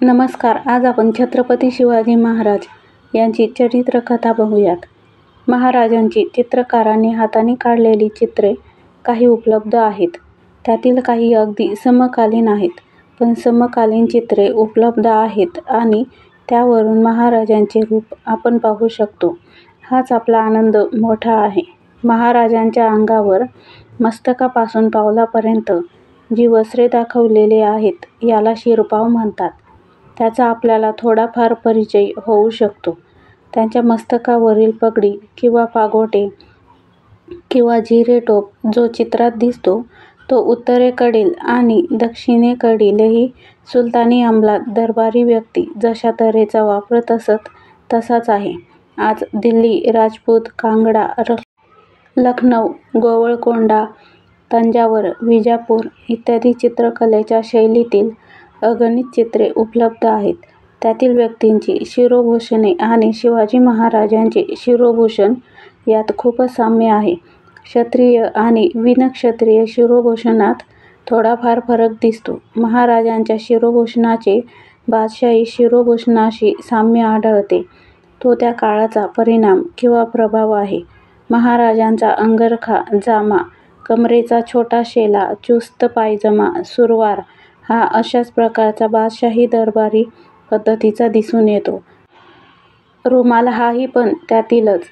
नमस्कार. आज आपण छत्रपती शिवाजी महाराज यांची चरित्रकथा बघूयात. महाराजांची चित्रकारांनी हाताने काढलेली चित्रे काही उपलब्ध आहेत. त्यातील काही अगदी समकालीन आहेत, पण समकालीन चित्रे उपलब्ध आहेत आणि त्यावरून महाराजांचे रूप आपण पाहू शकतो. हाच आपला आनंद मोठा आहे. महाराजांच्या अंगावर मस्तकापासून पावलापर्यंत जी वस्त्रे दाखवलेली आहेत याला शिरपाव म्हणतात. त्याचा आपल्याला थोडाफार परिचय होऊ शकतो. त्यांच्या मस्तकावरील पगडी किंवा पागोटे किंवा जिरेटोप जो चित्रात दिसतो तो उत्तरेकडील आणि दक्षिणेकडीलही सुलतानी अंमलात दरबारी व्यक्ती जशा तऱ्हेचा वापरत असत तसाच आहे. आज दिल्ली, राजपूत, कांगडा, लखनौ, गोवळकोंडा, तंजावर, विजापूर इत्यादी चित्रकलेच्या शैलीतील अगणित चित्रे उपलब्ध आहेत. त्यातील व्यक्तींची शिरोभूषणे आणि शिवाजी महाराजांचे शिरोभूषण यात खूपच साम्य आहे. क्षत्रिय आणि विनक्षत्रिय शिरोभूषणात थोडाफार फरक दिसतो. महाराजांच्या शिरोभूषणाचे बादशाही शिरोभूषणाशी साम्य आढळते. तो त्या काळाचा परिणाम किंवा प्रभाव आहे. महाराजांचा अंगरखा, जामा, कमरेचा छोटा शेला, चुस्त पायजमा, सुरवार हा अशाच प्रकारचा बादशाही दरबारी पद्धतीचा दिसून येतो. रुमाल हाही पण त्यातीलच.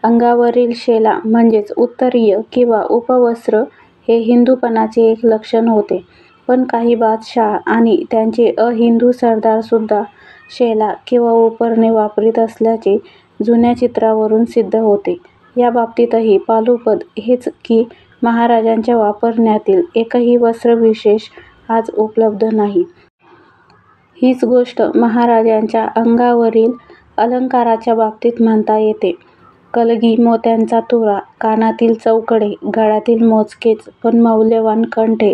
अंगावरील शेला म्हणजेच उत्तरीय किंवा उपवस्त्र हे हिंदूपणाचे एक लक्षण होते. पण काही बादशाह आणि त्यांचे अहिंदू सरदारसुद्धा शेला किंवा उपरणे वापरीत असल्याचे जुन्या चित्रावरून सिद्ध होते. या बाबतीतही पालुपद हेच की महाराजांच्या वापरण्यातील एकही वस्त्रविशेष आज उपलब्ध नाही. हीच गोष्ट महाराजांच्या अंगावरील अलंकाराच्या बाबतीत म्हणता येते. कलगी, मोत्यांचा तुरा, कानातील चौकडे, गळ्यातील मोजकेच पण मौल्यवान कंठे,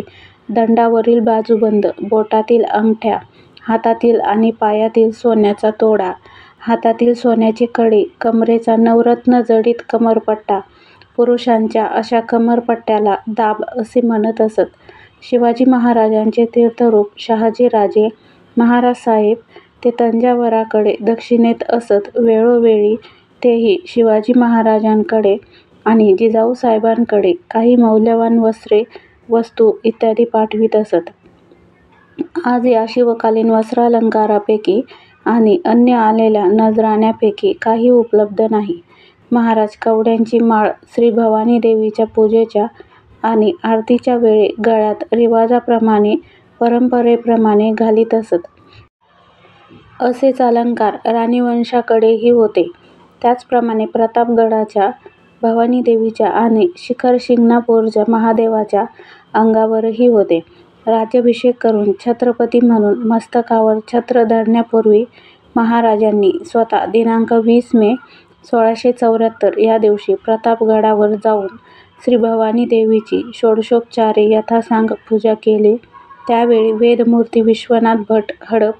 दंडावरील बाजूबंद, बोटातील अंगठ्या, हातातील आणि पायातील सोन्याचा तोडा, हातातील सोन्याचे कडे, कमरेचा नवरत्न जडित कमरपट्टा. पुरुषांच्या अशा कमरपट्ट्याला दाब असे म्हणत असत. शिवाजी महाराजांचे तीर्थरूप शहाजीराजे महाराजसाहेब ते तंजावराकडे दक्षिणेत असत. वेळोवेळी तेही शिवाजी महाराजांकडे आणि जिजाऊसाहेबांकडे काही मौल्यवान वस्त्रे, वस्तू इत्यादी पाठवीत असत. आज या शिवकालीन वस्त्रालंकारापैकी आणि अन्य आलेल्या नजराण्यांपैकी काही उपलब्ध नाही. महाराज कवड्यांची माळ श्री भवानी देवीच्या पूजेच्या आणि आरतीच्या वेळी गळ्यात रिवाजाप्रमाणे परंपरेप्रमाणे घालीत असत. असेच अलंकार राणीवंशाकडेही होते. त्याचप्रमाणे प्रतापगडाच्या भवानी देवीच्या आणि शिखर शिंगणापूरच्या महादेवाच्या अंगावरही होते. राज्याभिषेक करून छत्रपती म्हणून मस्तकावर छत्र धरण्यापूर्वी महाराजांनी स्वतः दिनांक 20 मे 1674 या दिवशी प्रतापगडावर जाऊन श्री भवानी देवीची षोडशोपचारे यथासांग पूजा केली. त्यावेळी वेदमूर्ती विश्वनाथ भट हडप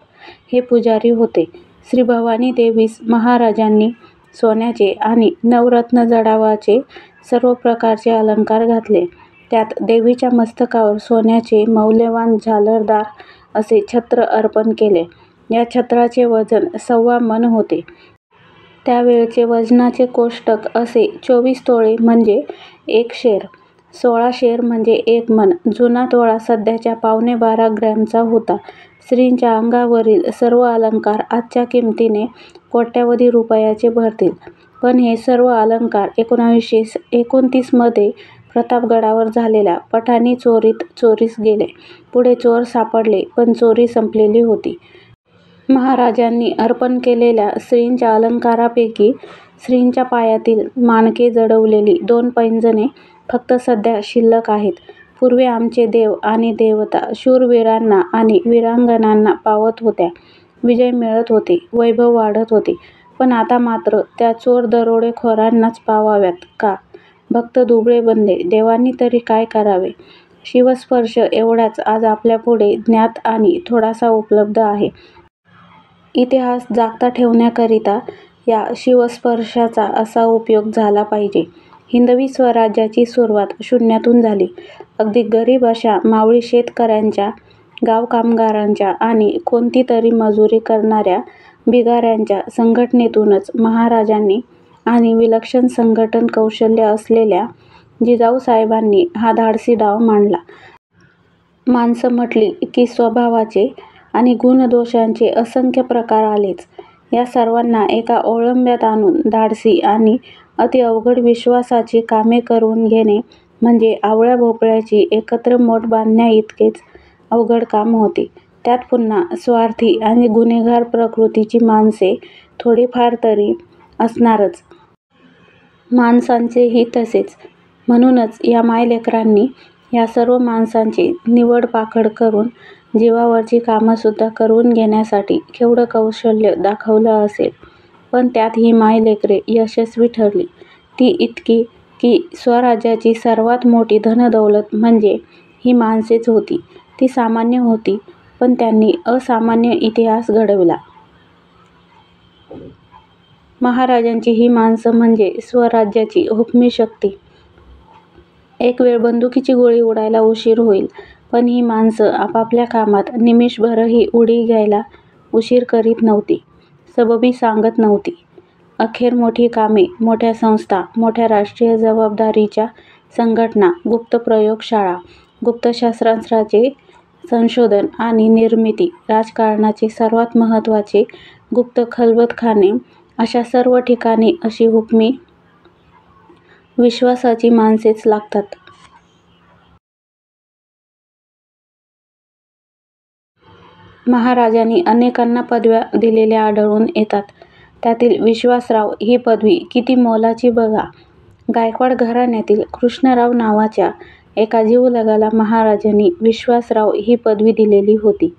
हे पुजारी होते. श्री भवानी देवीस महाराजांनी सोन्याचे आणि नवरत्न जडावाचे सर्व प्रकारचे अलंकार घातले. त्यात देवीच्या मस्तकावर सोन्याचे मौल्यवान झालरदार असे छत्र अर्पण केले. या छत्राचे वजन 1.25 मन होते. त्यावेळचे वजनाचे कोष्टक असे 24 तोळे म्हणजे 1 शेर, 16 शेर म्हणजे 1 मन. जुना तोळा सध्याच्या 12.25 ग्रॅमचा होता. स्त्रींच्या अंगावरील सर्व अलंकार आजच्या किमतीने कोट्यवधी रुपयाचे भरतील. पण हे सर्व अलंकार 1929 मध्ये प्रतापगडावर झालेल्या पठाणी चोरीत चोरीस गेले. पुढे चोर सापडले पण चोरी संपलेली होती. महाराजांनी अर्पण केलेल्या स्त्रींच्या अलंकारापैकी स्त्रींच्या पायातील माणके जडवलेली 2 पैंजणे फक्त सध्या शिल्लक आहेत. पूर्वी आमचे देव आणि देवता शूरवीरांना आणि वीरांगनांना पावत होत्या. विजय मिळत होते, वैभव वाढत होते. पण आता मात्र त्या चोर दरोडेखोरांनाच पावाव्यात का? भक्त दुबळे बनले. देवांनी तरी काय करावे? शिवस्पर्श एवढ्याच आज आपल्यापुढे ज्ञात आणि थोडासा उपलब्ध आहे. इतिहास जागता ठेवण्याकरिता या शिवस्पर्शाचा असा उपयोग झाला पाहिजे. हिंदवी स्वराज्याची सुरुवात शून्यातून झाली. अगदी गरीब अशा मावळी शेतकऱ्यांच्या गाव कामगारांच्या आणि कोणती तरी मजुरी करणाऱ्या भिगाऱ्यांच्या संघटनेतूनच महाराजांनी आणि विलक्षण संघटन कौशल्य असलेल्या जिजाऊसाहेबांनी हा धाडसी डाव मांडला. माणसं म्हटली की स्वभावाचे आणि गुणदोषांचे असंख्य प्रकार आलेच. या सर्वांना एका ओळंब्यात आणून धाडसी आणि अतिअवघड विश्वासाची कामे करवून घेणे म्हणजे आवळ्या भोपळ्याची एकत्र मोठ बांधण्याइतकेच अवघड काम होते. त्यात पुन्हा स्वार्थी आणि गुन्हेगार प्रकृतीची माणसे थोडीफार तरी असणारच. माणसांचेही तसेच. म्हणूनच या मायलेकरांनी या सर्व माणसांची निवडपाखड करून जीवावरची कामंसुद्धा करवून घेण्यासाठी केवढं कौशल्य दाखवलं असेल. पण त्यात ही मायलेकरे यशस्वी ठरली. ती इतकी की स्वराज्याची सर्वात मोठी धनदौलत म्हणजे ही माणसेच होती. ती सामान्य होती, पण त्यांनी असामान्य इतिहास घडविला. महाराजांची ही माणसं म्हणजे स्वराज्याची हुकमी शक्ती. एक वेळ बंदुकीची गोळी उडायला उशीर होईल, पण ही माणसं आपापल्या कामात निमिषभरही उडी घ्यायला उशीर करीत नव्हती. सबबी सांगत नव्हती. अखेर मोठी कामे, मोठ्या संस्था, मोठ्या राष्ट्रीय जबाबदारीच्या संघटना, गुप्त प्रयोगशाळा, गुप्त शस्त्रास्त्रांचे संशोधन आणि निर्मिती, राजकारणाचे सर्वात महत्त्वाचे गुप्त खलबतखाने अशा सर्व ठिकाणी अशी हुकमी विश्वासाची माणसेच लागतात. महाराजांनी अनेकांना पदव्या दिलेल्या आढळून येतात. त्यातील विश्वासराव ही पदवी किती मोलाची बघा. गायकवाड घराण्यातील कृष्णराव नावाच्या एका जिवलगाला महाराजांनी विश्वासराव ही पदवी दिलेली होती.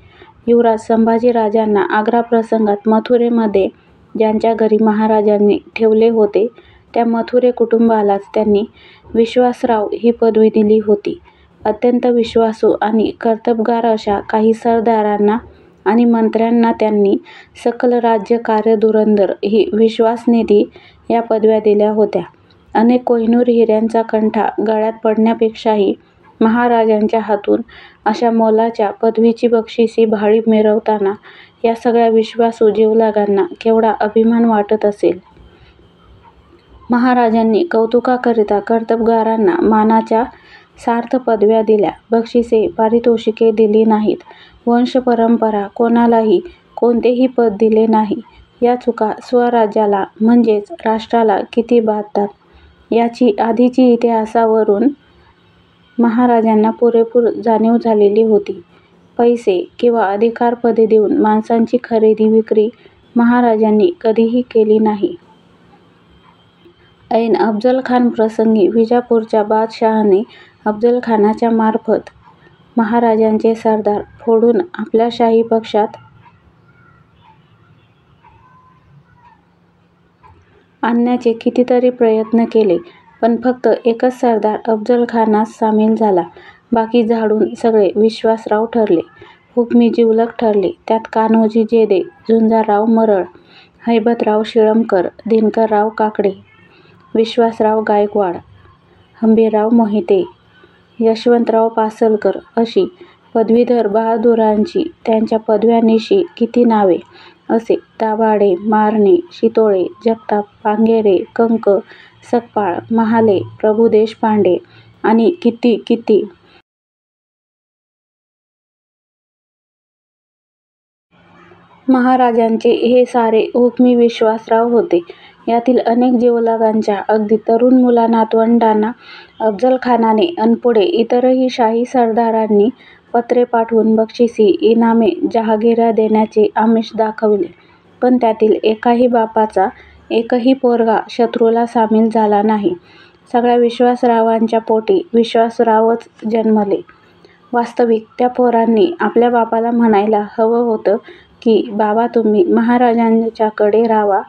युवराज संभाजीराजांना आग्राप्रसंगात मथुरेमध्ये ज्यांच्या घरी महाराजांनी ठेवले होते, त्या मथुरे कुटुंबालाच त्यांनी विश्वासराव ही पदवी दिली होती. अत्यंत विश्वासू आणि कर्तबगार अशा काही सरदारांना आणि मंत्र्यांना त्यांनी सकल राज्य कार्यधुरंदर ही विश्वासनिधी या पदव्या दिल्या होत्या. अनेक कोहिनूर हिऱ्यांचा कंठा गळ्यात पडण्यापेक्षाही महाराजांच्या हातून अशा मोलाच्या पदवीची बक्षिसी भाळी मिरवताना या सगळ्या विश्वासू जिवलगांना केवढा अभिमान वाटत असेल. महाराजांनी कौतुकाकरिता कर्तबगारांना मानाच्या सार्थ पदव्या दिल्या, बक्षिसे, पारितोषिके दिली नाहीत, वंशपरंपरा कोणालाही कोणतेही पद दिले नाही. या चुका स्वराज्याला म्हणजेच राष्ट्राला किती बाधतात, याची आधीची इतिहासावरून महाराजांना पुरेपूर जाणीव झालेली होती. पैसे किंवा अधिकारपदे देऊन माणसांची खरेदी विक्री महाराजांनी कधीही केली नाही. ऐन अफझलखान प्रसंगी विजापूरच्या बादशहाने अफझलखानाच्या मार्फत महाराजांचे सरदार फोडून आपल्या शाही पक्षात आणण्याचे कितीतरी प्रयत्न केले, पण फक्त एकच सरदार अफझलखानास सामील झाला. बाकी झाडून सगळे विश्वासराव ठरले. हुकमी जिवलग ठरले. त्यात कान्होजी जेधे, झुंजारराव मरळ, हैबतराव शिळमकर, दिनकरराव काकडे, विश्वासराव गायकवाड, हंबीरराव मोहिते, यशवंतराव पासलकर अशी पदवीधर बहादुरांची त्यांच्या पदव्यांनीशी किती नावे, असे दाभाडे, मारणे, शितोळे, जगताप, पांगेरे, कंक, सकपाळ, महाले, प्रभू देशपांडे आणि किती किती. महाराजांचे हे सारे हुकमी विश्वासराव होते. यातील अनेक जिवलगांच्या अगदी तरुण मुलानातवंडांना अफझलखानाने अन पुढे इतरही शाही सरदारांनी पत्रे पाठवून बक्षिसी, इनामे, जहागिऱ्या देण्याचे आमिष दाखवले. पण त्यातील एकाही बापाचा एकही पोरगा शत्रूला सामील झाला नाही. सगळ्या विश्वासरावांच्या पोटी विश्वासरावच जन्मले. वास्तविक त्या पोरांनी आपल्या बापाला म्हणायला हवं होतं की, बाबा तुम्ही महाराजांच्याकडे राहावा,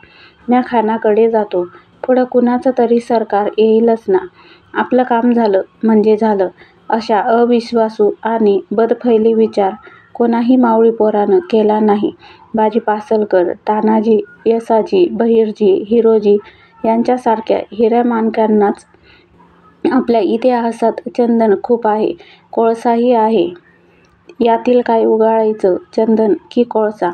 म्या खानाकडे जातो. पुढं कुणाचं तरी सरकार येईलच ना, आपलं काम झालं म्हणजे झालं. अशा अविश्वासू आणि बदफैली विचार कोणाही मावळी पोरानं केला नाही. बाजी पासलकर, तानाजी, येसाजी, बहिर्जी, हिरोजी यांच्यासारख्या हिऱ्यामाणकांनाच आपल्या इतिहासात चंदन खूप आहे, कोळसाही आहे. यातील काय उगाळायचं चंदन की कोळसा?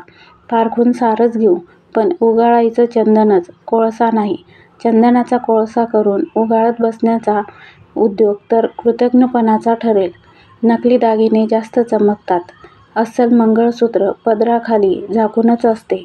पारखून सारच घेऊ, पण उगाळायचं चंदनच, कोळसा नाही. चंदनाचा कोळसा करून उगाळत बसण्याचा उद्योग तर कृतघ्नपणाचा ठरेल. नकली दागिने जास्त चमकतात. अस्सल मंगळसूत्र पदराखाली झाकूनच असते.